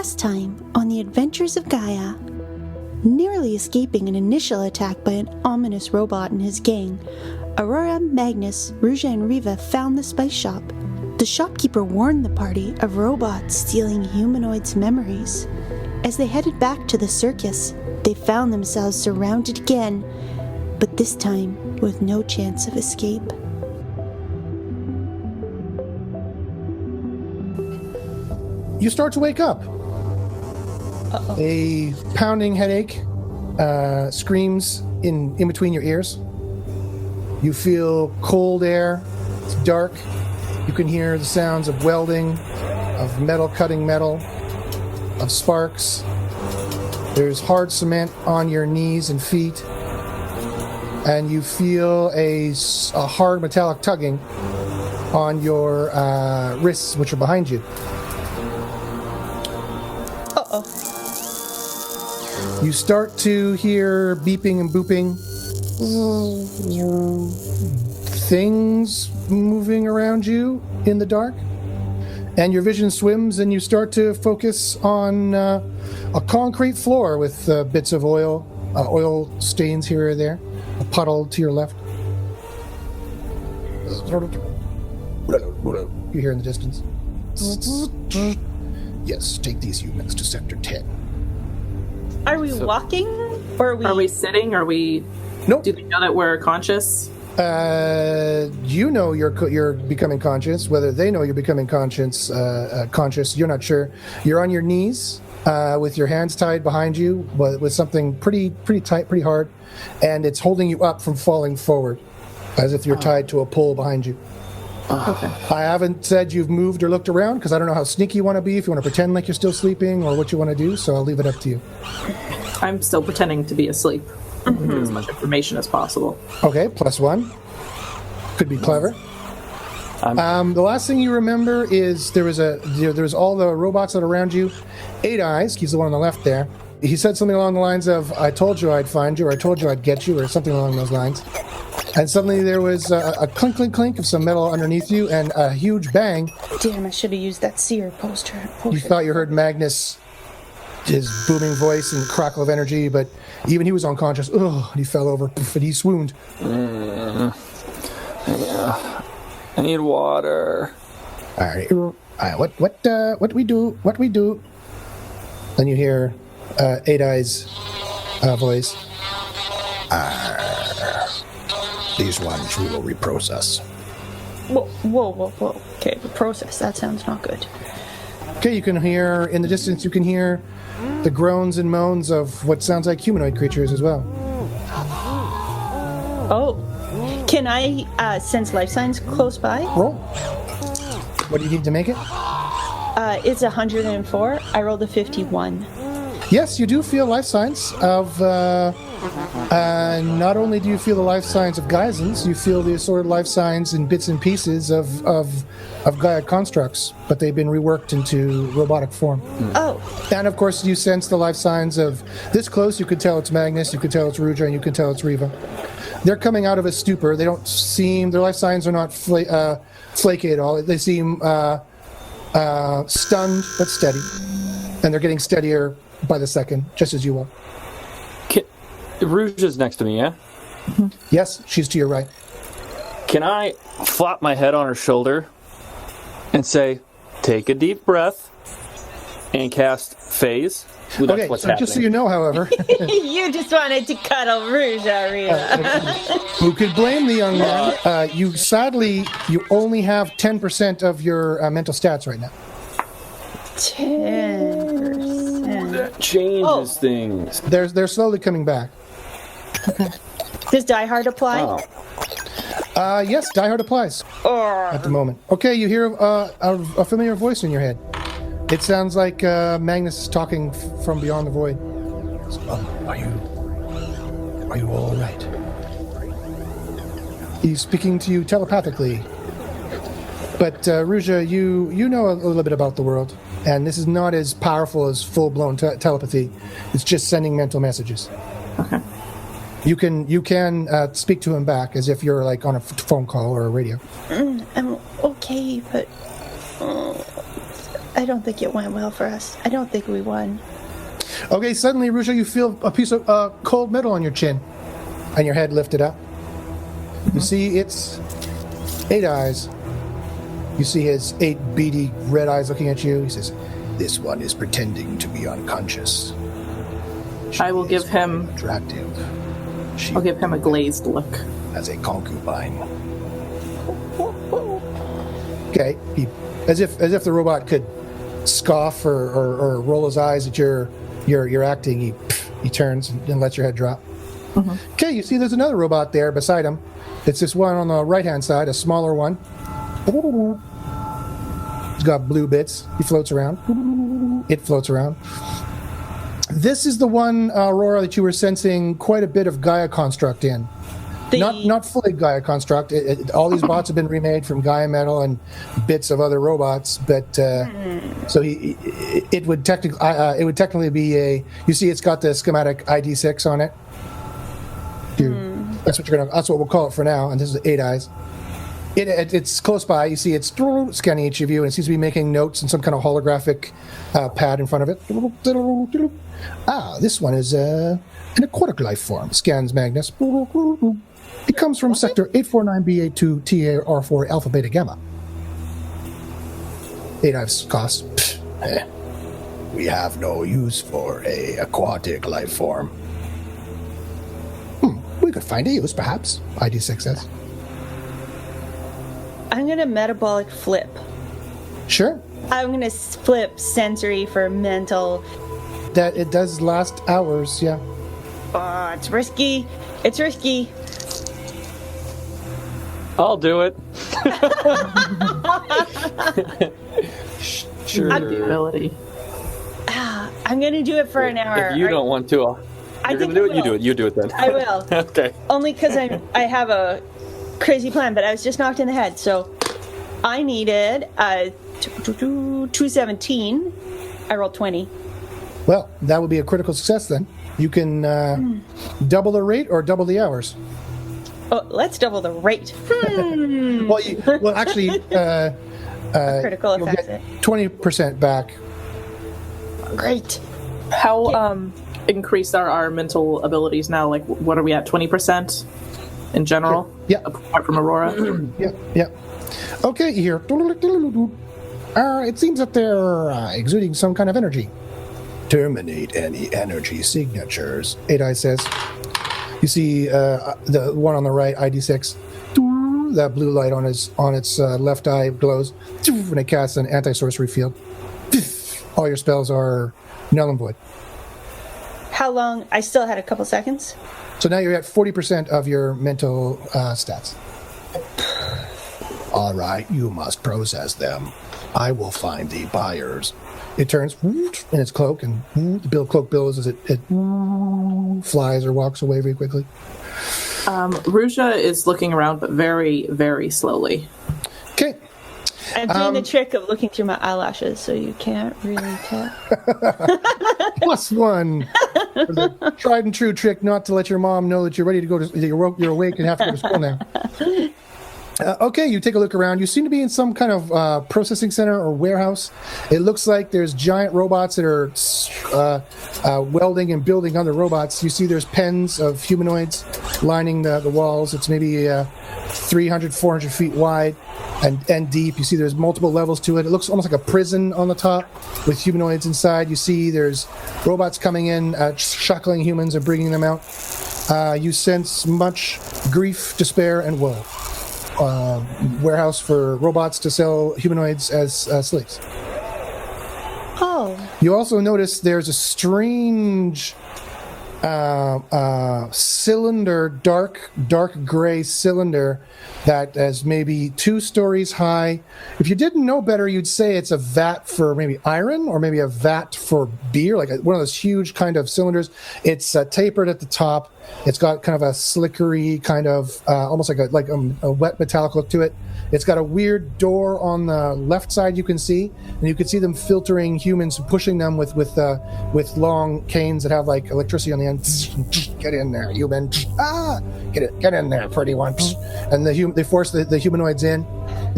Last time on the Adventures of Gaia, nearly escaping an initial attack by an ominous robot and his gang, Aurora, Magnus, Ruja, and Riva found the spice shop. The shopkeeper warned the party of robots stealing humanoids' memories. As they headed back to the circus, they found themselves surrounded again, but this time with no chance of escape. You start to wake up. Uh-oh. A pounding headache screams in between your ears. You feel cold air. It's dark. You can hear the sounds of welding, of metal cutting metal, of sparks. There's hard cement on your knees and feet. And you feel a hard metallic tugging on your wrists, which are behind you. Uh-oh. You start to hear beeping and booping. Things moving around you in the dark. And your vision swims and you start to focus on a concrete floor with bits of oil stains here or there. A puddle to your left. You hear in the distance. Yes, take these humans to Sector 10. Are we walking? Or Are we sitting? Are we... Nope. Do they know that we're conscious? You know you're becoming conscious. Whether they know you're becoming conscious, you're not sure. You're on your knees with your hands tied behind you, but with something pretty tight, pretty hard, and it's holding you up from falling forward, as if you're tied to a pole behind you. Okay. I haven't said you've moved or looked around because I don't know how sneaky you want to be, if you want to pretend like you're still sleeping or what you want to do, so I'll leave it up to you. I'm still pretending to be asleep. Get as much information as possible. Okay, +1. Could be clever. The last thing you remember is there was all the robots that are around you. 8 Eyes, he's the one on the left there. He said something along the lines of, I told you I'd find you, or I told you I'd get you, or something along those lines. And suddenly there was a clink, clink, clink of some metal underneath you, and a huge bang. Damn, I should have used that seer poster. You thought you heard Magnus, his booming voice and crackle of energy, but even he was unconscious. Ugh, and he fell over, and he swooned. Yeah. I need water. All right. What do we do? Then you hear 8 Eyes' voice. These ones we will reprocess. Whoa. Okay, the process. That sounds not good. Okay, you can hear, in the distance, you can hear the groans and moans of what sounds like humanoid creatures as well. Oh. Can I sense life signs close by? Roll. What do you need to make it? It's 104. I rolled a 51. Yes, you do feel life signs of... not only do you feel the life signs of Geisens, you feel the assorted life signs in bits and pieces of Gaia constructs, but they've been reworked into robotic form. Oh. And of course, you sense the life signs of this close. You could tell it's Magnus, you could tell it's Ruja, and you can tell it's Riva. They're coming out of a stupor. They don't seem, their life signs are not flaky at all. They seem stunned but steady, and they're getting steadier by the second, just as you are. Rouge is next to me, yeah? Yes, she's to your right. Can I flop my head on her shoulder and say, take a deep breath and cast phase? Ooh, that's Okay, what's so happening. just so you know, however, You just wanted to cuddle Rouge, Aria. who could blame the young man? You only have 10% of your mental stats right now. 10%. That changes things. They're slowly coming back. Does Die Hard apply? Oh. Yes, Die Hard applies at the moment. Okay, you hear a familiar voice in your head. It sounds like Magnus is talking from beyond the void. Are you all right? He's speaking to you telepathically. But Ruja, you know a little bit about the world, and this is not as powerful as full-blown telepathy. It's just sending mental messages. Okay. You can speak to him back as if you're like on a phone call or a radio. I'm okay, but I don't think it went well for us. I don't think we won. Okay, suddenly, Rusha, you feel a piece of cold metal on your chin, and your head lifted up. You see its 8 eyes. You see his 8 beady red eyes looking at you. He says, "This one is pretending to be unconscious. I will give him. Attractive. I'll give him a glazed look. As a concubine." Okay, as if the robot could scoff or roll his eyes at your acting, he turns and lets your head drop. Mm-hmm. Okay, you see there's another robot there beside him. It's this one on the right-hand side, a smaller one. He's got blue bits. He floats around. It floats around. This is the one, Aurora, that you were sensing quite a bit of Gaia construct in. Not fully Gaia construct. All these bots have been remade from Gaia metal and bits of other robots, but so it would technically be a. You see, it's got the schematic ID6 on it. That's what we'll call it for now. And this is 8 eyes. It's close by. You see, it's scanning each of you, and it seems to be making notes in some kind of holographic pad in front of it. This one is an aquatic life form. Scans Magnus. It comes from sector 849B82 TTRPG Alpha Beta Gamma. 8 eyes cost. We have no use for a aquatic life form. We could find a use, perhaps. ID6 says. I'm going to metabolic flip. Sure. I'm going to flip sensory for mental. That it does last hours, yeah. Oh, it's risky. It's risky. I'll do it. Sure. Ability. I'm going to do it for an hour. If you don't want to, you're going to do it, you do it. You do it then. I will. Okay. Only because I have a crazy plan, but I was just knocked in the head. So I needed 217. I rolled 20. Well, that would be a critical success then. You can double the rate or double the hours. Oh, let's double the rate. Well, actually, critical you'll effects. get 20% back. Great. How increased are our mental abilities now? Like, what are we at? 20% in general? Yeah. Apart from Aurora? Yeah. Okay, you hear. It seems that they're exuding some kind of energy. Terminate any energy signatures, 8 Eye says. You see the one on the right, ID6. That blue light on its left eye glows, and it casts an anti-sorcery field. All your spells are null and void. How long? I still had a couple seconds. So now you're at 40% of your mental stats. All right, you must process them. I will find the buyers. It turns in its cloak, and the cloak billows as it flies or walks away very quickly. Ruja is looking around, but very, very slowly. Okay. I'm doing the trick of looking through my eyelashes, so you can't really tell. +1. The tried and true trick not to let your mom know that you're ready to go to. You're awake and have to go to school now. Okay, you take a look around. You seem to be in some kind of processing center or warehouse. It looks like there's giant robots that are welding and building other robots. You see there's pens of humanoids lining the walls. It's maybe 300, 400 feet wide and deep. You see there's multiple levels to it. It looks almost like a prison on the top with humanoids inside. You see there's robots coming in, shackling humans and bringing them out. You sense much grief, despair, and woe. Warehouse for robots to sell humanoids as slaves. Oh. You also notice there's a strange cylinder, dark gray cylinder that is maybe 2 stories high. If you didn't know better, you'd say it's a vat for maybe iron or maybe a vat for beer, like one of those huge kind of cylinders. It's tapered at the top. It's got kind of a slickery kind of almost like a wet metallic look to it. It's got a weird door on the left side you can see, and you can see them filtering humans, pushing them with long canes that have like electricity on the end. Get in there, human! Get in there, pretty one! And they force the humanoids in.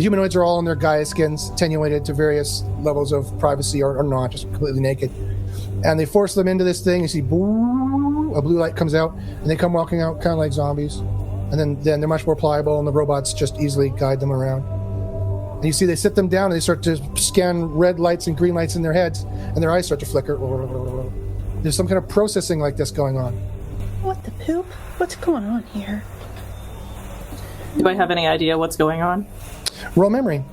The humanoids are all in their Gaia skins, attenuated to various levels of privacy or not, just completely naked. And they force them into this thing. You see, boo, a blue light comes out, and they come walking out kind of like zombies. And then they're much more pliable, and the robots just easily guide them around. And you see they sit them down, and they start to scan red lights and green lights in their heads, and their eyes start to flicker. There's some kind of processing like this going on. What the poop? What's going on here? Do I have any idea what's going on? Roll memory.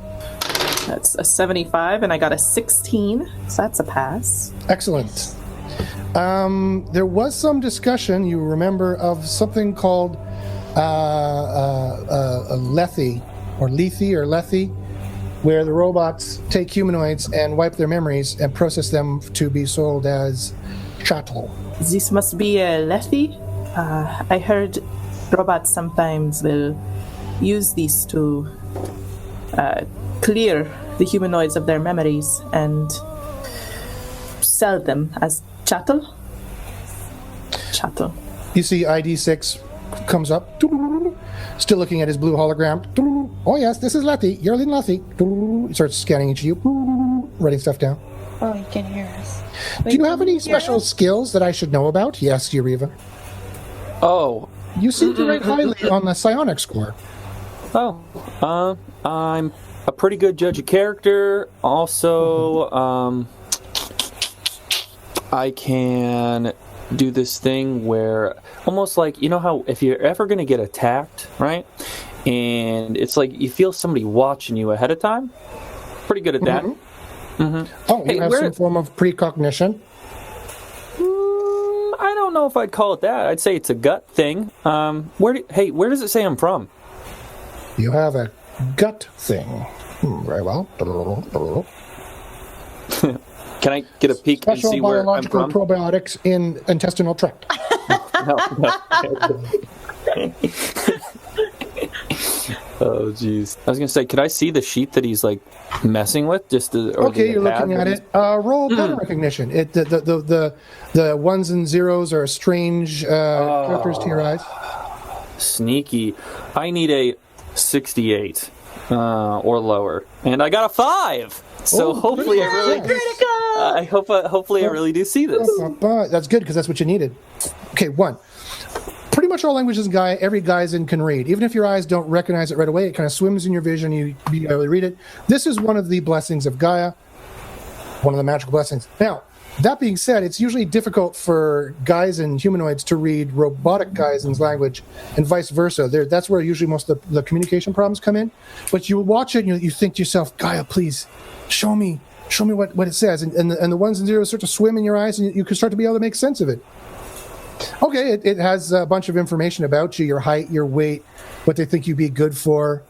That's a 75, and I got a 16, so that's a pass. Excellent. There was some discussion, you remember, of something called Lethe, or Lethe, where the robots take humanoids and wipe their memories and process them to be sold as chattel. This must be a Lethe. I heard robots sometimes will use these to clear the humanoids of their memories and sell them as chattel. Chattel. You see ID6 comes up, still looking at his blue hologram. Oh yes, this is Lethe. You're in Lethe. He starts scanning each of you, writing stuff down. Oh, you can hear us. Do you have any special skills that I should know about? Yes, Yuriva. Oh. You seem to rate highly on the psionic score. Oh. I'm a pretty good judge of character. Also, I can do this thing where almost like, you know how if you're ever going to get attacked, right? And it's like you feel somebody watching you ahead of time. Pretty good at that. Oh, you have some form of precognition. I don't know if I'd call it that. I'd say it's a gut thing. Where does it say I'm from? You have a gut thing. Very well. Can I get a peek and Special see where I'm biological from? probiotics in intestinal tract. No. Oh, jeez. I was going to say, could I see the sheet that he's, like, messing with? Okay, you're looking at it. Roll pattern recognition. The ones and zeros are strange characters to your eyes. Sneaky. I need a 68 or lower. And I got a 5! So hopefully I really hopefully I really do see this. That's good, because that's what you needed. Okay, 1. Pretty much all languages in Gaia, every Gaian can read. Even if your eyes don't recognize it right away, it kind of swims in your vision, you be able to read it. This is one of the blessings of Gaia, one of the magical blessings. Now, that being said, it's usually difficult for Gaian humanoids to read robotic Gaian's language, and vice versa. That's where usually most of the communication problems come in. But you watch it and you think to yourself, Gaia, please, show me what it says. And the ones and zeros start to swim in your eyes, and you can start to be able to make sense of it. Okay, it has a bunch of information about you, your height, your weight, what they think you'd be good for.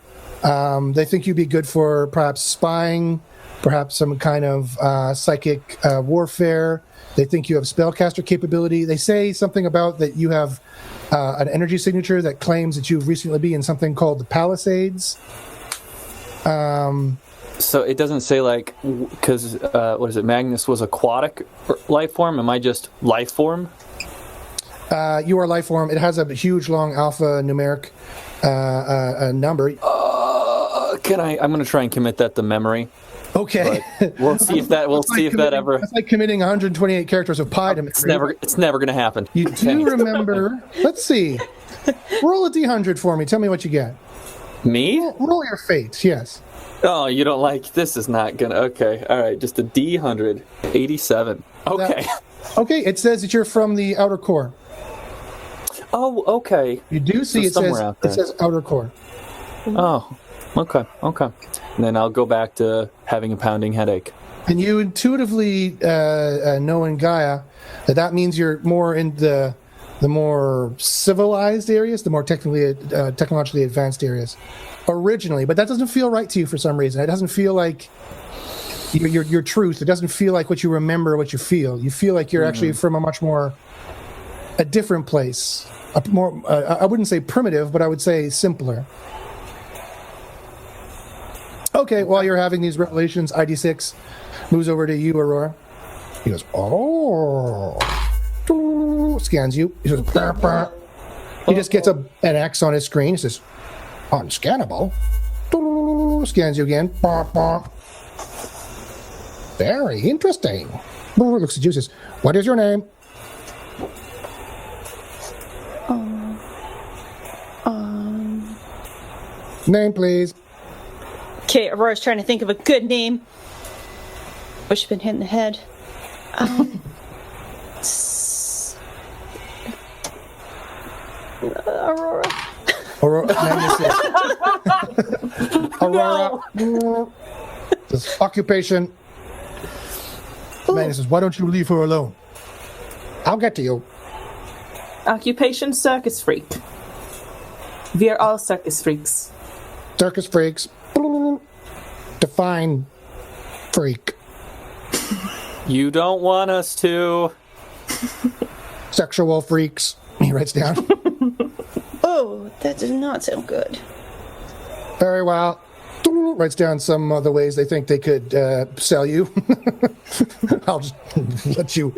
They think you'd be good for perhaps spying, perhaps some kind of psychic warfare. They think you have spellcaster capability. They say something about that you have an energy signature that claims that you've recently been in something called the Palisades. So it doesn't say, like, because, what is it, Magnus was aquatic life form? Am I just life form? You are life form. It has a huge, long alpha numeric number. I'm going to try and commit that to memory. Okay. But we'll see if that ever. It's like committing 128 characters of pi to memory. It's never going to happen. You do remember? Let's see. Roll a d100 for me. Tell me what you get. Me? Roll your fate. Yes. Oh, you don't like this? Is not gonna. Okay, all right. Just a D100, 87. Okay. Okay. It says that you're from the outer core. Oh, okay. You do see it says outer core. Oh, okay. And then I'll go back to having a pounding headache. And you intuitively know in Gaia that means you're more in the more civilized areas, the more technologically advanced areas originally. But that doesn't feel right to you for some reason. It doesn't feel like your truth. It doesn't feel like what you remember, what you feel. You feel like you're actually from a different place. A more, I wouldn't say primitive, but I would say simpler. Okay, while you're having these revelations, ID6 moves over to you, Aurora. He goes, scans you. He goes, bah, bah. He just gets an X on his screen. He says, unscannable. Scans you again. Very interesting. Looks at you, says, what is your name? Name, please. Okay, Aurora's trying to think of a good name. Wish she'd been hit in the head. Aurora. Magnus says, Aurora. This occupation. Magnus says, why don't you leave her alone? I'll get to you. Occupation circus freak. We are all circus freaks. Circus freaks. Define freak. You don't want us to. Sexual freaks. He writes down. Oh, that does not sound good. Very well. Writes down some of the ways they think they could sell you. I'll just let you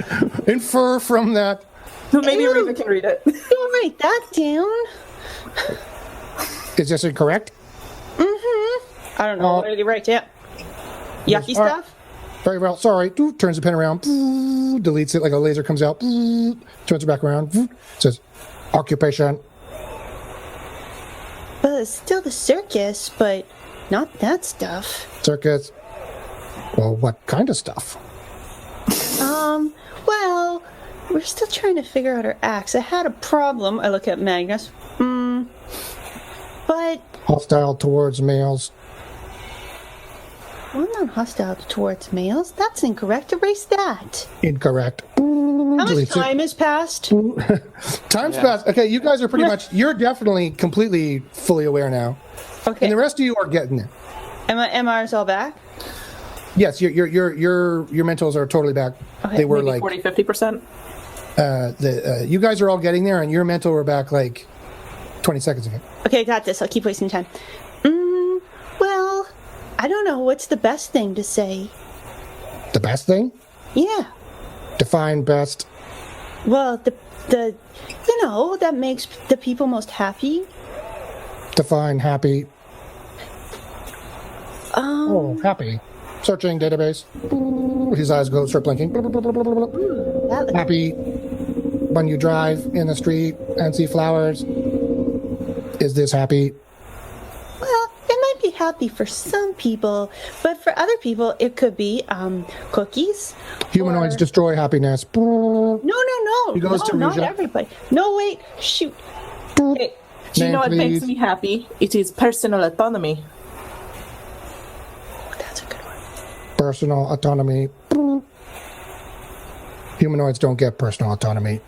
infer from that. Maybe Riva can read it. Don't write that down. Is this incorrect? I don't know. What did he write down? Yucky stuff? Very well. Sorry. Turns the pen around. Deletes it like a laser comes out. Turns it back around. Says, occupation. Well, it's still the circus, but not that stuff. Circus. Well, what kind of stuff? Well, we're still trying to figure out our acts. I had a problem. I look at Magnus. But Hostile towards males. I'm not hostile towards males. That's incorrect. Erase that. Incorrect. How much time has passed? Time's passed. Okay, you guys are pretty much, you're definitely completely fully aware now. Okay. And the rest of you are getting it. Am ours all back? Yes, your mentals are totally back. Okay, they were Maybe like 40-50%. You guys are all getting there, and your mental were back like 20 seconds ago. Okay, got this. I'll keep wasting time. Well, I don't know. What's the best thing to say? The best thing? Yeah. Define best. Well, the that makes the people most happy. Define happy. Oh, happy. Searching database. His eyes start blinking. Happy when you drive in the street and see flowers. Is this happy? Well, it might be happy for some people, but for other people, it could be cookies. Humanoids destroy happiness. No. He goes to not Ruja. everybody. No, wait. Shoot. Okay. Do you Name, know what makes please. me happy? It is personal autonomy. That's a good one. Personal autonomy. Humanoids don't get personal autonomy.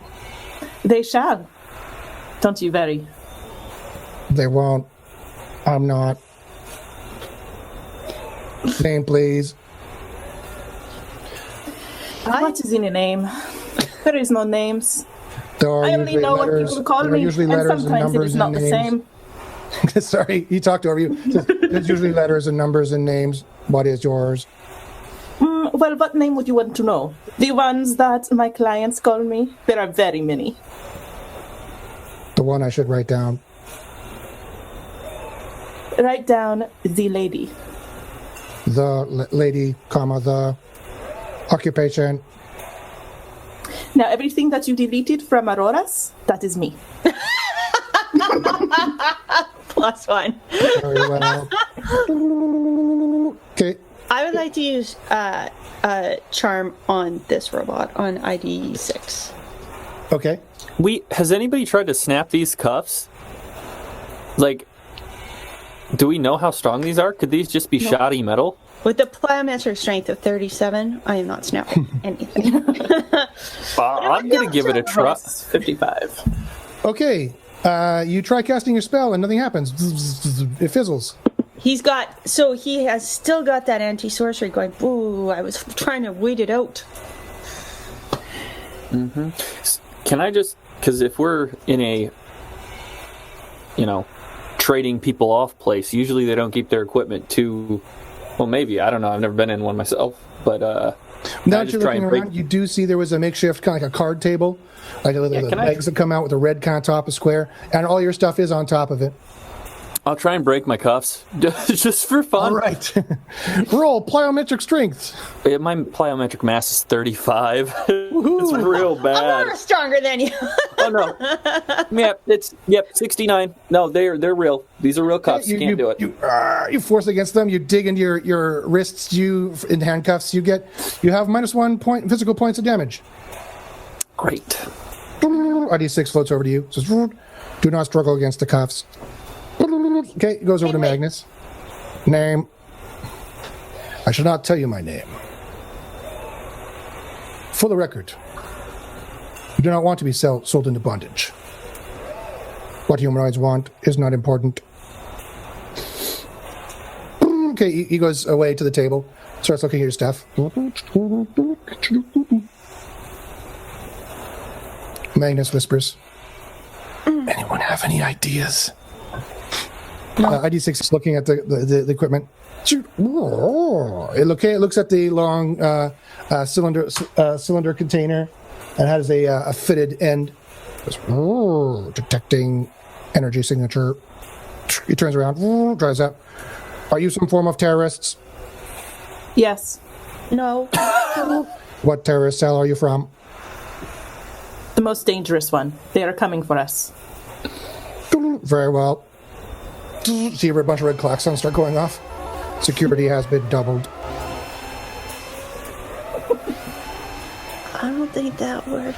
They shall. Don't you very? They won't. I'm not. Name, please. What is in a name? There is no names. There are I only usually know letters. what people call There are me, usually and letters and sometimes it numbers is not and the names. same. Sorry, he talked over you. There's usually letters and numbers and names. What is yours? Well, what name would you want to know? The ones that my clients call me? There are very many. The one I should write down. Write down the lady. The lady, comma, the occupation. Now, everything that you deleted from Aurora's, that is me. +1. Very well. Okay. I would like to use charm on this robot on ID 6. Okay. Has anybody tried to snap these cuffs? Like, do we know how strong these are? Could these just be shoddy metal? With the plyometric strength of 37, I am not snapping anything. I'm going to give it a try. 55. Okay. You try casting your spell and nothing happens. It fizzles. He has still got that anti-sorcery going, ooh, I was trying to wait it out. Mm-hmm. Can I just, because if we're in a, trading people off place, usually they don't keep their equipment too, well, maybe, I don't know, I've never been in one myself, but Now that you're looking around, you do see there was a makeshift, kind of like a card table, like the legs that come out with a red kind of top, a square, and all your stuff is on top of it. I'll try and break my cuffs just for fun. All right. Roll plyometric strength. My plyometric mass is 35. It's real bad. I'm stronger than you. Oh no. Yep, 69. No, they're real. These are real cuffs. You can't do it. You force against them. You dig into your wrists. You in handcuffs. You have -1 point physical points of damage. Great. ID6 floats over to you. Says, "Do not struggle against the cuffs." Okay, it goes over to Magnus. Name. I shall not tell you my name. For the record, you do not want to be sold into bondage. What humanoids want is not important. Okay, he goes away to the table, starts looking at your stuff. Magnus whispers, "Anyone have any ideas?" ID6 is looking at the equipment. It looks at the long cylinder container and has a fitted end. Detecting energy signature. He turns around, drives up. Are you some form of terrorists? Yes. No. What terrorist cell are you from? The most dangerous one. They are coming for us. Very well. See a bunch of red klaxons start going off. Security has been doubled. I don't think that worked.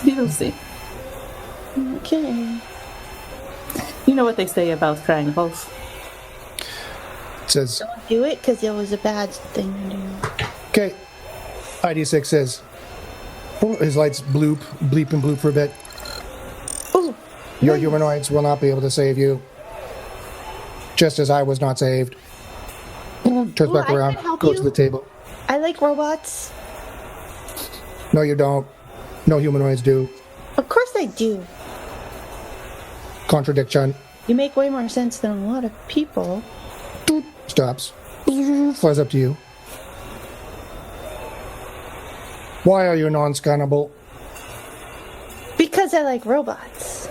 We will see. Okay. You know what they say about crying wolf. It says, Don't do it because it was a bad thing to do. okay. ID6 says, his lights bleep and bloop for a bit. Oh, Your humanoids will not be able to save you. Just as I was not saved. Turns back I around, can help goes you. to the table. I like robots. No, you don't. No humanoids do. Of course I do. Contradiction. You make way more sense than a lot of people. Stops. Flies up to you. Why are you non-scannable? Because I like robots.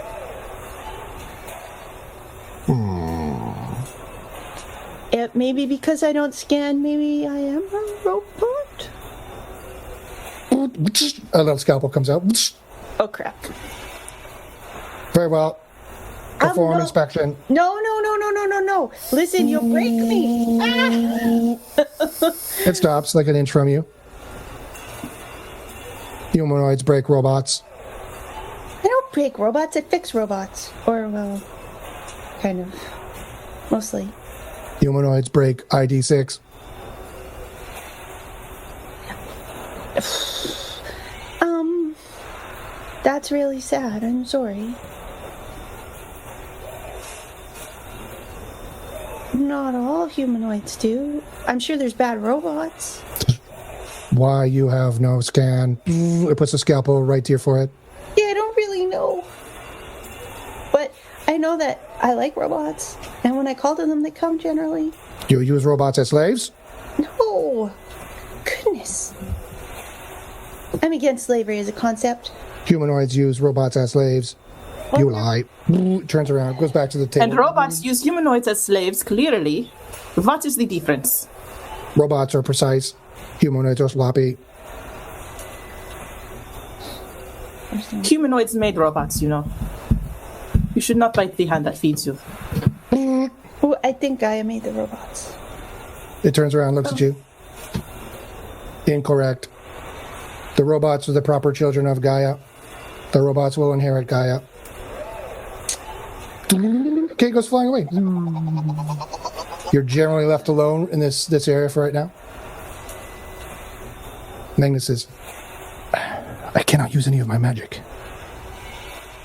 It maybe because I don't scan, maybe I am a robot? A little scalpel comes out. Oh crap. Very well. Perform no. inspection. No. Listen, you'll break me. Ah! It stops like an inch from you. Humanoids break robots. I don't break robots, I fix robots. Or, well, kind of. Mostly. Humanoids break ID6. That's really sad. I'm sorry. Not all humanoids do. I'm sure there's bad robots. Why you have no scan? It puts a scalpel right to your forehead. Yeah, I don't really know. But I know that I like robots. And when I call to them, they come generally. You use robots as slaves? No. Goodness. I'm against slavery as a concept. Humanoids use robots as slaves. You lie. Turns around, goes back to the table. And robots use humanoids as slaves, clearly. What is the difference? Robots are precise. Humanoids are sloppy. Humanoids made robots, you know. You should not bite the hand that feeds you. Oh, I think Gaia made the robots. It turns around, looks at you. Incorrect. The robots are the proper children of Gaia. The robots will inherit Gaia. Okay, goes flying away. You're generally left alone in this area for right now. Magnus says, I cannot use any of my magic.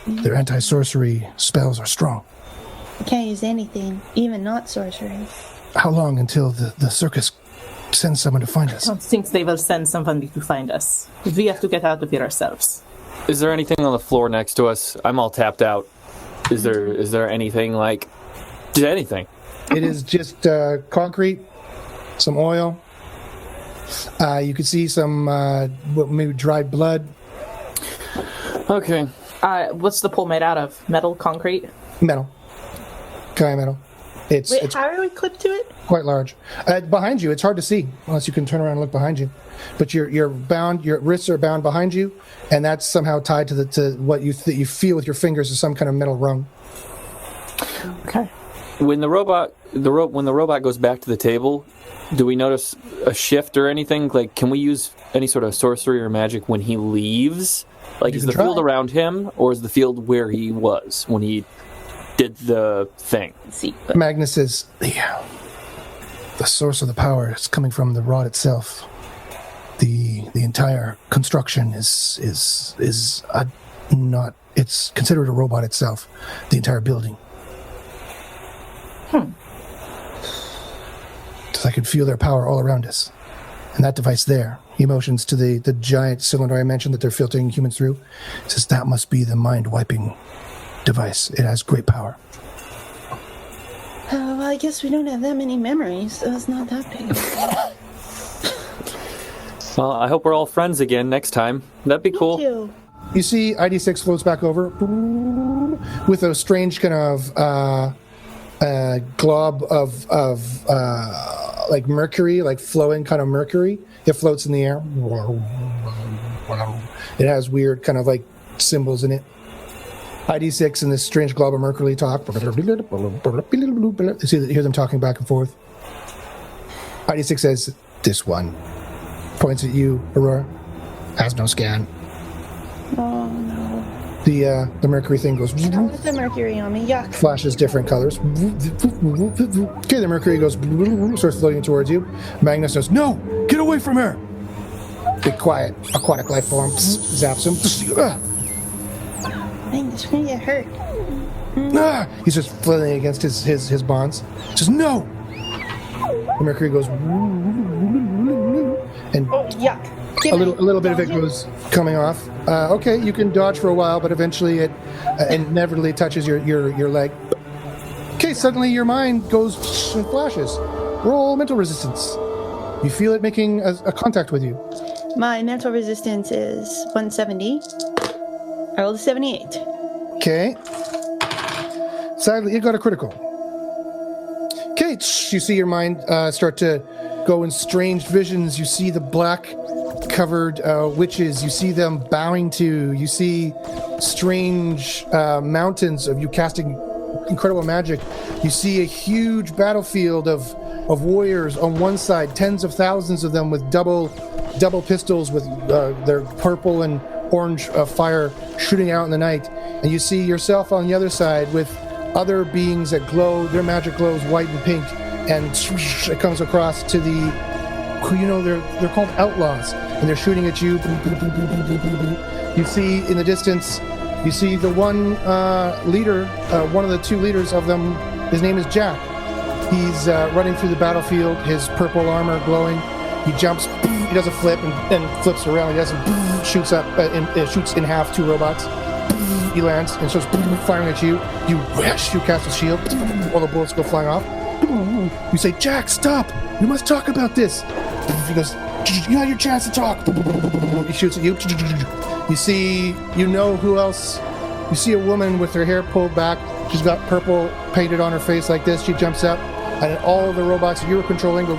Their anti-sorcery spells are strong. I can't use anything, even not sorcery. How long until the circus sends someone to find us? I don't think they will send somebody to find us. We have to get out of here ourselves. Is there anything on the floor next to us? I'm all tapped out. Is there anything like... Just anything? It is just concrete, some oil. You can see some maybe dried blood. Okay. What's the pole made out of? Metal, concrete? Metal. Gaia metal. It's how are we clipped to it? quite large. Behind you, it's hard to see unless you can turn around and look behind you. But you're bound. Your wrists are bound behind you, and that's somehow tied to what you feel with your fingers is some kind of metal rung. Okay. When the robot goes back to the table, do we notice a shift or anything? Like, can we use any sort of sorcery or magic when he leaves? Like, is the field around him, or is the field where he was when he did the thing? See, Magnus says, the source of the power is coming from the rod itself. The entire construction is not. It's considered a robot itself. The entire building. So I can feel their power all around us. And that device there, he motions to the giant cylinder I mentioned that they're filtering humans through. Says that must be the mind-wiping device. It has great power. well, I guess we don't have that many memories, so it's not that big. Well, I hope we're all friends again next time. That'd be cool. Thank you. You see ID6 floats back over with a strange kind of glob of like mercury, like flowing kind of mercury. It floats in the air. It has weird kind of like symbols in it. ID6 and this strange glob of mercury talk. You hear them talking back and forth. ID6 says, "This one," points at you, Aurora, "has no scan." Oh no. The mercury thing goes. With the mercury on me, yuck. Flashes different colors. Okay, the mercury goes, starts floating towards you. Magnus goes, "No! Get away from her!" Big quiet aquatic life form zaps him. Dang, this is gonna get hurt. He's just flailing against his bonds. Just no! The mercury goes, and Oh, yuck. a little bit of it goes coming off. Okay, you can dodge for a while, but eventually it inevitably touches your leg. Okay, suddenly your mind goes and flashes. Roll mental resistance. You feel it making a contact with you. My mental resistance is 170. I rolled a 78. Okay. Sadly, you got a critical. Okay, you see your mind start to go in strange visions. You see the black-covered witches. You see them bowing to. You see strange mountains of you casting incredible magic. You see a huge battlefield of warriors on one side, tens of thousands of them with double pistols with their purple and orange fire shooting out in the night. And you see yourself on the other side with other beings that glow. Their magic glows white and pink, and it comes across to they're called outlaws, and they're shooting at you. You see in the distance, you see the one leader, one of the two leaders of them. His name is Jack. He's running through the battlefield, his purple armor glowing. He jumps, he does a flip and flips around. He doesn't shoots up, shoots in half two robots. He lands and starts firing at you. You cast a shield. All the bullets go flying off. You say, "Jack, stop! We must talk about this." He goes, "You had your chance to talk." He shoots at you. You see, who else? You see a woman with her hair pulled back. She's got purple painted on her face like this. She jumps up, and all of the robots you were controlling go.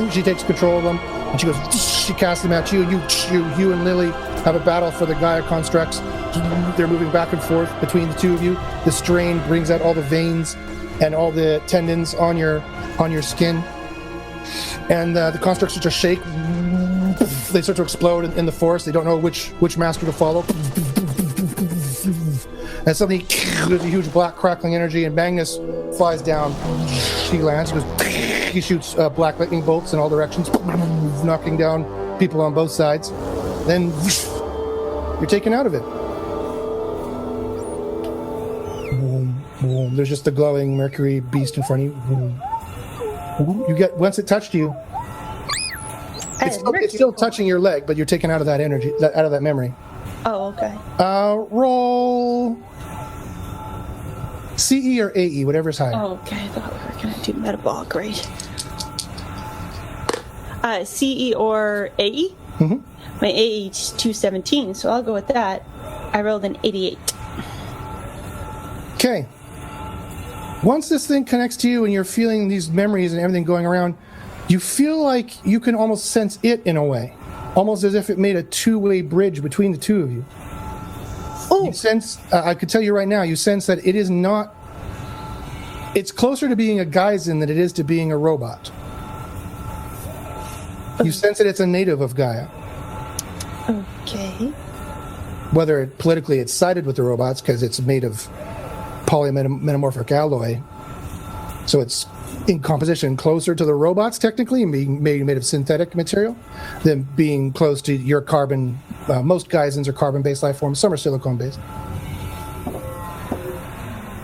She takes control of them, and she goes. She casts them at you. You and Lily have a battle for the Gaia constructs. They're moving back and forth between the two of you. The strain brings out all the veins and all the tendons on your skin, and the constructs start to shake. They start to explode in the forest. They don't know which master to follow. And suddenly there's a huge black crackling energy, and Magnus flies down. He lands. He shoots black lightning bolts in all directions, knocking down people on both sides. Then you're taken out of it. Boom, boom. There's just a glowing mercury beast in front of you. Boom. You get once it touched you. It's still touching your leg, but you're taken out of that energy, out of that memory. Oh, okay. Roll CE or AE, whatever's higher. Oh, okay. I thought we were going to do metabolic, great. CE or AE? Mm-hmm. My AE is 217, so I'll go with that. I rolled an 88. Okay. Once this thing connects to you and you're feeling these memories and everything going around, you feel like you can almost sense it in a way. Almost as if it made a two-way bridge between the two of you. Oh, You sense, I could tell you right now, you sense that it is not, it's closer to being a Gaizen than it is to being a robot. You sense that it's a native of Gaia. okay. Whether politically it's sided with the robots because it's made of polymetamorphic alloy, so it's in composition closer to the robots technically, and being made of synthetic material, than being close to your carbon. Most Gaizens are carbon-based life forms. Some are silicone-based.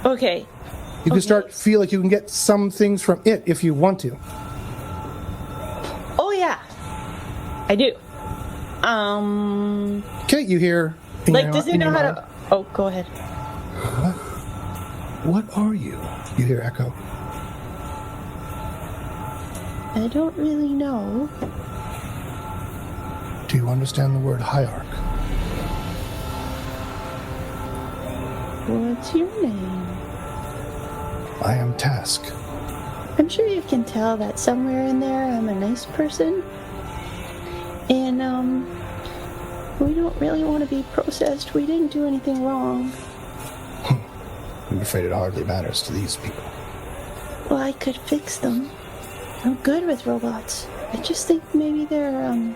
Okay. You can start to feel like you can get some things from it if you want to. Oh, yeah. I do. Okay, you hear. Like, does he know how to... Oh, go ahead. What are you? You hear echo. I don't really know. Do you understand the word hierarch? What's your name? I am Task. I'm sure you can tell that somewhere in there I'm a nice person. And, we don't really want to be processed. We didn't do anything wrong. I'm afraid it hardly matters to these people. Well, I could fix them. I'm good with robots. I just think maybe they're,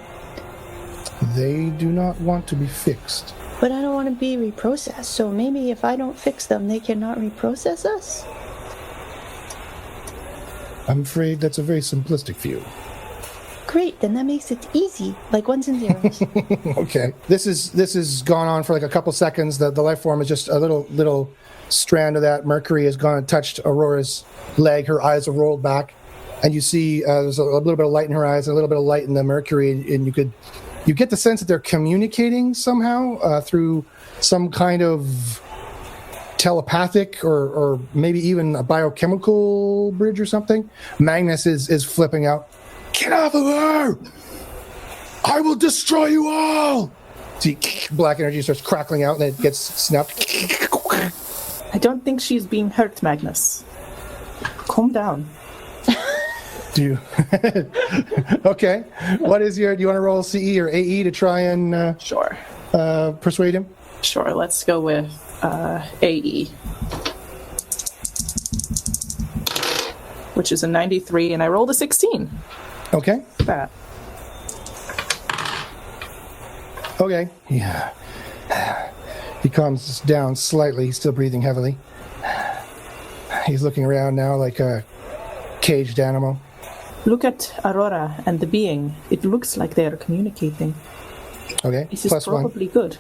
They do not want to be fixed. But I don't want to be reprocessed, so maybe if I don't fix them, they cannot reprocess us? I'm afraid that's a very simplistic view. Great, then that makes it easy, like ones and zeros. Okay. This has gone on for like a couple seconds. The life form is just a little strand of that mercury has gone and touched Aurora's leg. Her eyes are rolled back, and you see there's a little bit of light in her eyes and a little bit of light in the mercury, and you get the sense that they're communicating somehow through some kind of telepathic or maybe even a biochemical bridge or something. Magnus is flipping out. Get off of her! I will destroy you all! See, black energy starts crackling out and it gets snapped. I don't think she's being hurt, Magnus. Calm down. Do you? Okay. What is do you want to roll CE or AE to try and Sure. persuade him? Sure, let's go with AE. Which is a 93, and I rolled a 16. Okay. That. Okay. Yeah. He calms down slightly. He's still breathing heavily. He's looking around now like a caged animal. Look at Aurora and the being. It looks like they are communicating. Okay. This is Plus one. probably good.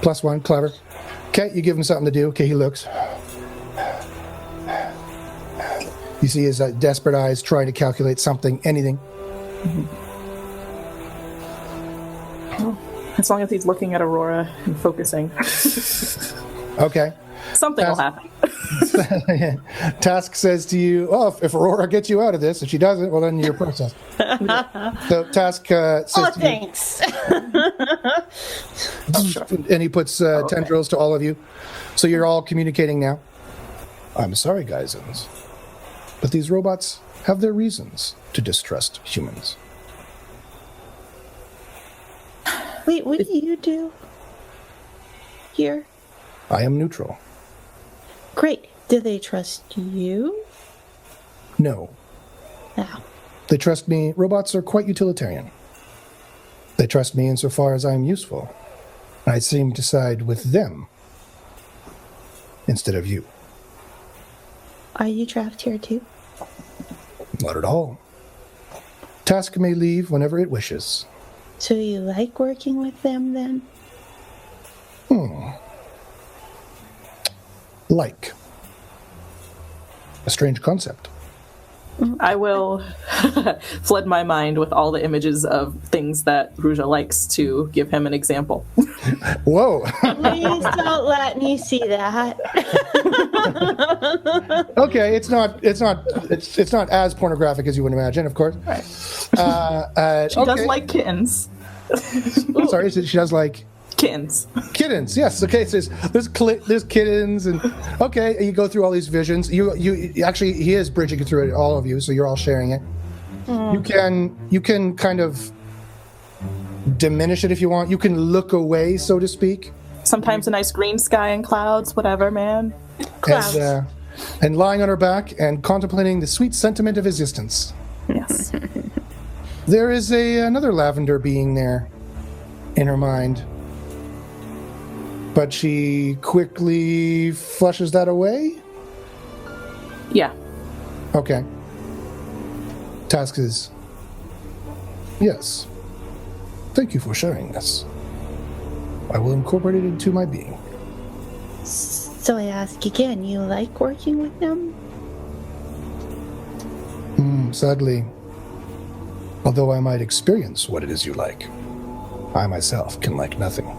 Plus one. Clever. Okay. You give him something to do. Okay. He looks. You see his desperate eyes trying to calculate something, anything. Mm-hmm. Well, as long as he's looking at Aurora and focusing. Okay. Something will happen. Task says to you, well, if Aurora gets you out of this, if she doesn't, well, then you're processed. So Task says to Thanks. you, and he puts tendrils to all of you. So you're all communicating now. I'm sorry, Gaizens, but these robots have their reasons to distrust humans. Wait, what do you do here? I am neutral. Great. Do they trust you? No. No. They trust me. Robots are quite utilitarian. They trust me insofar as I'm useful. I seem to side with them instead of you. Are you trapped here too? Not at all. Task may leave whenever it wishes. So you like working with them then? Like. A strange concept. I will flood my mind with all the images of things that Ruja likes to give him an example. Whoa. Please don't let me see that. Okay, it's not as pornographic as you would imagine, of course. Right. She does like kittens. Sorry, she does like Kittens. Kittens, yes. Okay, so there's kittens, and okay, and you go through all these visions. You actually, he is bridging through it, all of you, so you're all sharing it. You can kind of diminish it if you want. You can look away, so to speak. Sometimes a nice green sky and clouds, whatever, man. Clouds. And lying on her back and contemplating the sweet sentiment of existence. Yes. There is another lavender being there in her mind. But she quickly flushes that away? Yeah. Okay. Task is... Yes. Thank you for sharing this. I will incorporate it into my being. So I ask again, you like working with them? Sadly, although I might experience what it is you like, I myself can like nothing.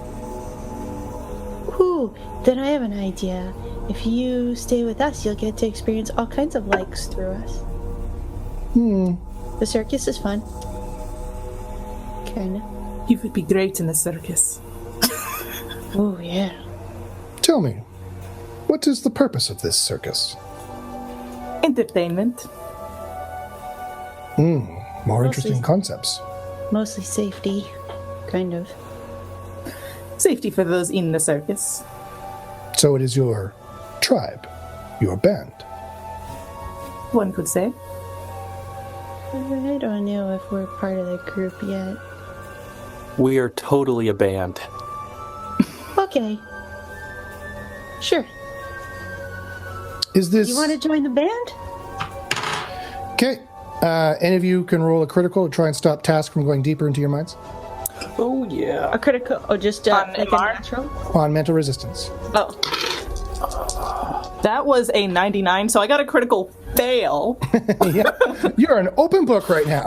Ooh, then I have an idea. If you stay with us, you'll get to experience all kinds of likes through us. The circus is fun. Kinda. You would be great in the circus. Oh, yeah. Tell me, what is the purpose of this circus? Entertainment. More interesting concepts. Mostly safety. Kind of. Safety for those in the circus. So it is your tribe, your band. One could say. I don't know if we're part of the group yet. We are totally a band. Okay. Sure. Is this... You want to join the band? Okay. Any of you can roll a critical to try and stop Task from going deeper into your minds? Oh, yeah. A critical? Oh, just On like a MR? natural? On mental resistance. Oh. That was a 99, so I got a critical fail. Yeah. You're an open book right now.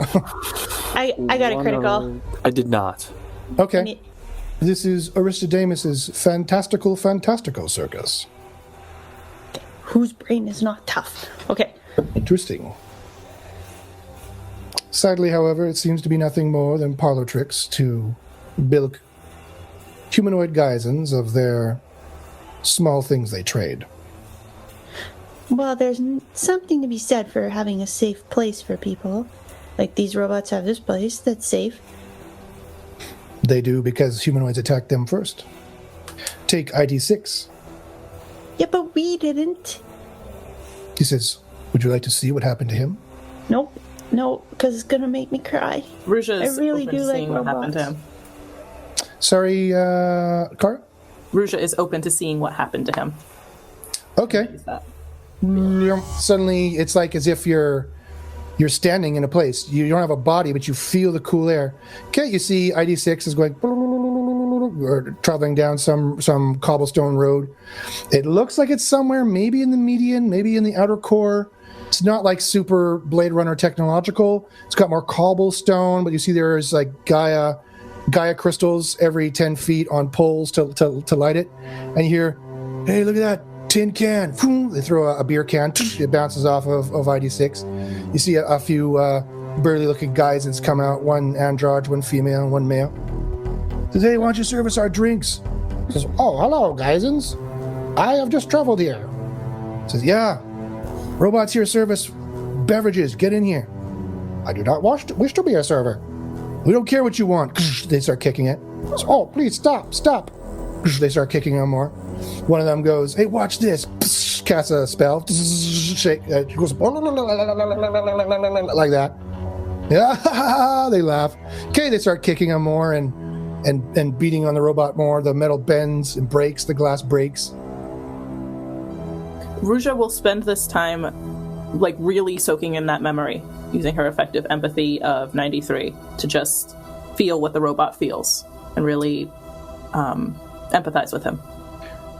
I got a critical. I did not. Okay. This is Aristodemus's fantastical circus. Whose brain is not tough? Okay. Interesting. Sadly, however, it seems to be nothing more than parlor tricks to bilk humanoid geizens of their small things they trade. Well, there's something to be said for having a safe place for people. Like these robots have this place that's safe. They do because humanoids attacked them first. Take ID6. Yeah, but we didn't. He says, would you like to see what happened to him? Nope. No, because it's going to make me cry. Ruja's I really open do to like seeing what happened to robots. him. Sorry, Cara? Ruja is open to seeing what happened to him. Okay. Is that? Suddenly, it's like as if you're standing in a place. You don't have a body, but you feel the cool air. Okay, you see ID6 is going or traveling down some cobblestone road. It looks like it's somewhere, maybe in the median, maybe in the outer core. It's not like super Blade Runner technological. It's got more cobblestone, but you see there's like Gaia crystals every 10 feet on poles to light it. And you hear, hey, look at that tin can. They throw a beer can. It bounces off of ID6. You see a few burly looking geizens come out, one android, one female, and one male. Says, hey, why don't you serve us our drinks? Says, oh, hello, geizens. I have just traveled here. Says, yeah. Robots here service beverages. Get in here. I do not wish to be a server. We don't care what you want. They start kicking it. Oh, please stop. They start kicking on more. One of them goes, hey, watch this. Casts a spell. Shake. It goes like that. Yeah, they laugh. Okay, they start kicking on more and beating on the robot more. The metal bends and breaks. The glass breaks. Ruja will spend this time like really soaking in that memory, using her effective empathy of 93 to just feel what the robot feels and really empathize with him.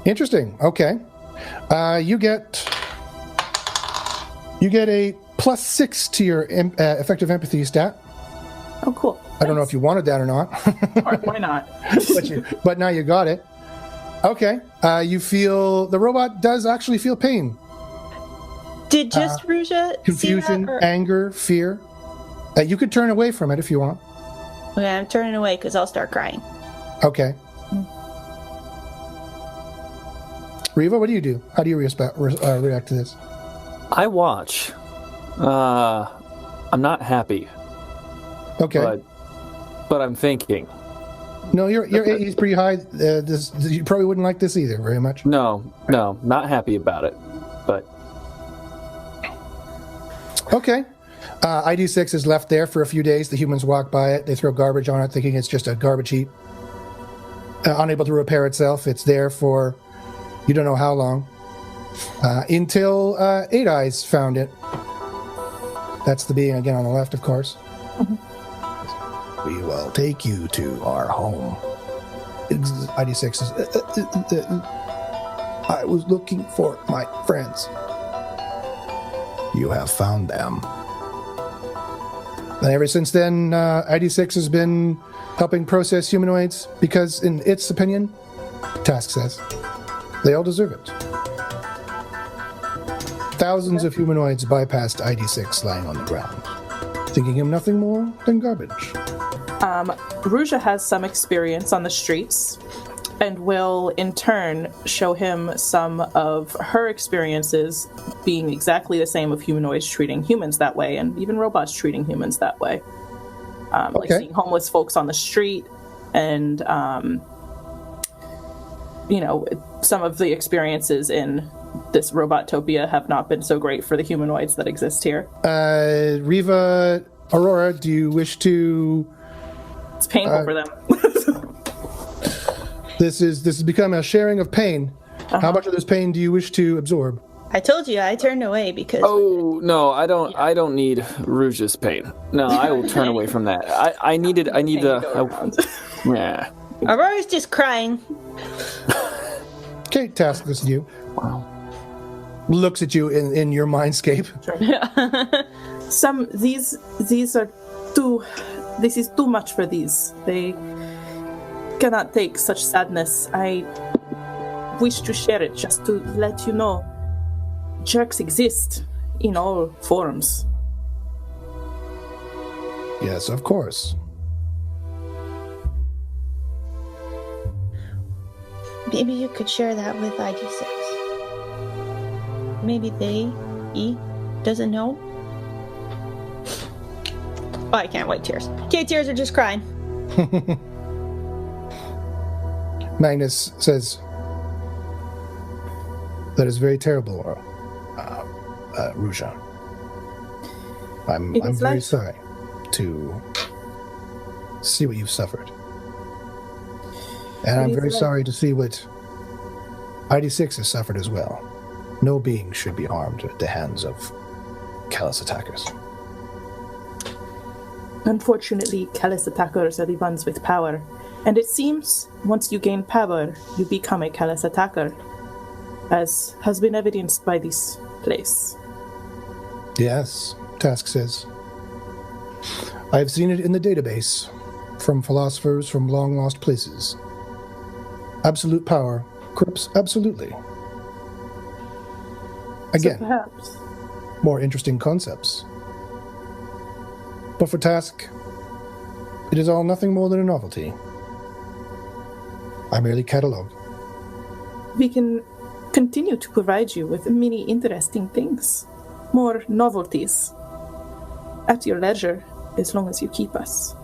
Interesting. Okay. You get a +6 to your effective empathy stat. Oh, cool. I don't know if you wanted that or not. Why not? but now you got it. Okay. You feel the robot does actually feel pain. Did just Ruja Confusion, see that, or... anger, fear. You could turn away from it if you want. Okay, I'm turning away because I'll start crying. Okay. Riva, what do you do? How do you react to this? I watch. I'm not happy. Okay. But I'm thinking. No, your AE is pretty high. You probably wouldn't like this either very much. No, not happy about it. But okay. ID6 is left there for a few days. The humans walk by it. They throw garbage on it, thinking it's just a garbage heap. Unable to repair itself. It's there for you don't know how long. Until Eight Eyes found it. That's the being again on the left, of course. Mm-hmm. We will take you to our home. ID6 is... I was looking for my friends. You have found them. And ever since then, ID6 has been helping process humanoids because, in its opinion, Task says, they all deserve it. Thousands of humanoids bypassed ID6 lying on the ground, thinking him nothing more than garbage. Ruja has some experience on the streets and will, in turn, show him some of her experiences being exactly the same of humanoids treating humans that way, and even robots treating humans that way. Like seeing homeless folks on the street, and, some of the experiences in this Robotopia have not been so great for the humanoids that exist here. Riva, Aurora, do you wish to... It's painful for them. This has become a sharing of pain. Uh-huh. How much of this pain do you wish to absorb? I told you I turned away because... Oh, no, I don't need Ruja's pain. No, I will turn away from that. I need yeah. Aurora's just crying. Okay, Task, this is you. Wow. Looks at you in your mindscape. This is too much for these. They cannot take such sadness. I wish to share it just to let you know jerks exist in all forms. Yes, of course. Maybe you could share that with ID6. Maybe he doesn't know. Oh, I can't wipe tears. Okay, tears are just crying. Magnus says, that is very terrible, Ruja. I'm very sorry to see what you've suffered. And I'm very sorry to see what ID6 has suffered as well. No being should be harmed at the hands of callous attackers. Unfortunately, callous attackers are the ones with power. And it seems, once you gain power, you become a callous attacker, as has been evidenced by this place. Yes, Task says. I've seen it in the database, from philosophers from long-lost places. Absolute power corrupts absolutely. Again, So perhaps. more interesting concepts. But for Task, it is all nothing more than a novelty. I merely catalog. We can continue to provide you with many interesting things. More novelties. At your leisure, as long as you keep us.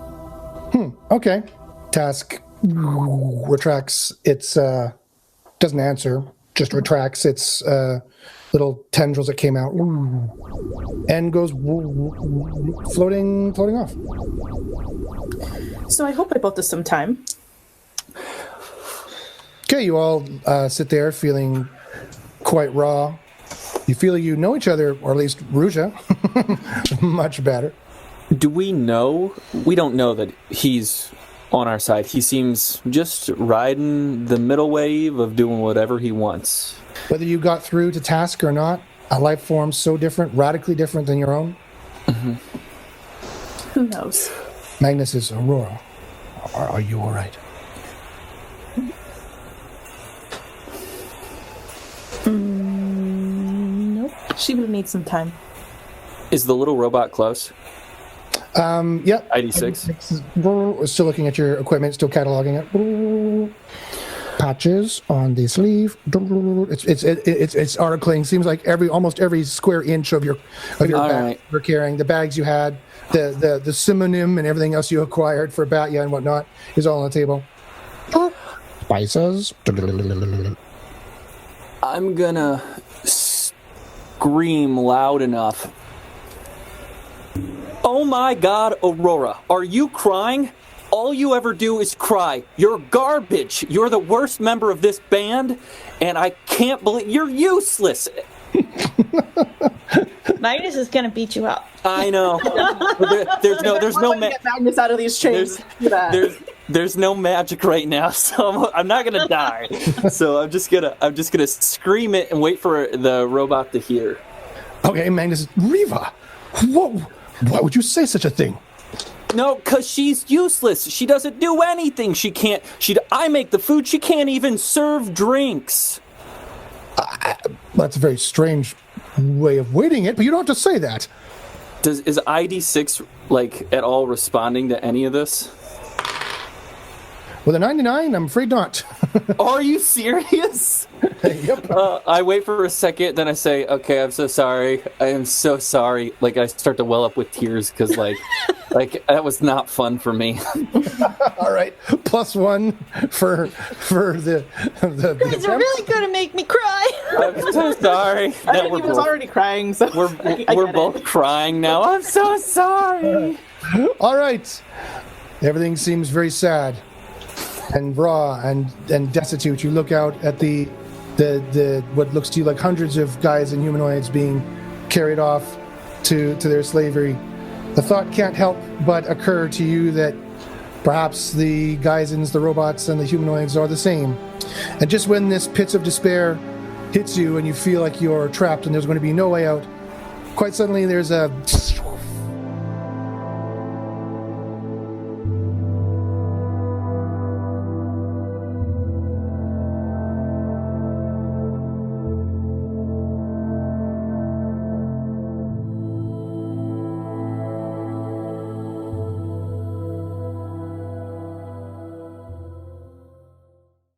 Okay. Task retracts its, doesn't answer, just retracts its little tendrils that came out and goes floating off. So I hope I bought us some time. Okay, you all sit there feeling quite raw. You feel you know each other, or at least Ruja, much better. Do we know? We don't know that he's on our side. He seems just riding the middle wave of doing whatever he wants. Whether you got through to Task or not, a life form so different, radically different than your own. Mm-hmm. Who knows? Magnus is Aurora. Are you all right? Nope. She will need some time. Is the little robot close? Yep. ID6. Still looking at your equipment, still cataloging it. patches on the sleeve. It's articling. Seems like almost every square inch of your All bag right. you're carrying. The bags you had, the synonym and everything else you acquired for Batya and whatnot is all on the table. Spices. I'm gonna scream loud enough. Oh my God, Aurora, are you crying? All you ever do is cry. You're garbage. You're the worst member of this band, and I can't believe you're useless. Magnus is gonna beat you up. I know. There's no Get Magnus out of these chains. there's no magic right now, so I'm not gonna die. So I'm just gonna scream it and wait for the robot to hear. Okay, Magnus. Riva, why would you say such a thing? No, because she's useless. She doesn't do anything. I make the food. She can't even serve drinks. That's a very strange way of wording it, but you don't have to say that. Is ID6 at all responding to any of this? With a 99, I'm afraid not. Are you serious? Yep. I wait for a second, then I say, "Okay, I'm so sorry. I am so sorry." I start to well up with tears because that was not fun for me. All right, +1 for the. You guys are really gonna make me cry. I'm so sorry. I mean, he was already crying, so We're both crying now. I'm so sorry. All right, everything seems very sad and raw and destitute. You look out at the what looks to you like hundreds of guys and humanoids being carried off to their slavery. The thought can't help but occur to you that perhaps the Geisens, the robots, and the humanoids are the same. And just when this pit of despair hits you and you feel like you're trapped and there's going to be no way out, quite suddenly there's a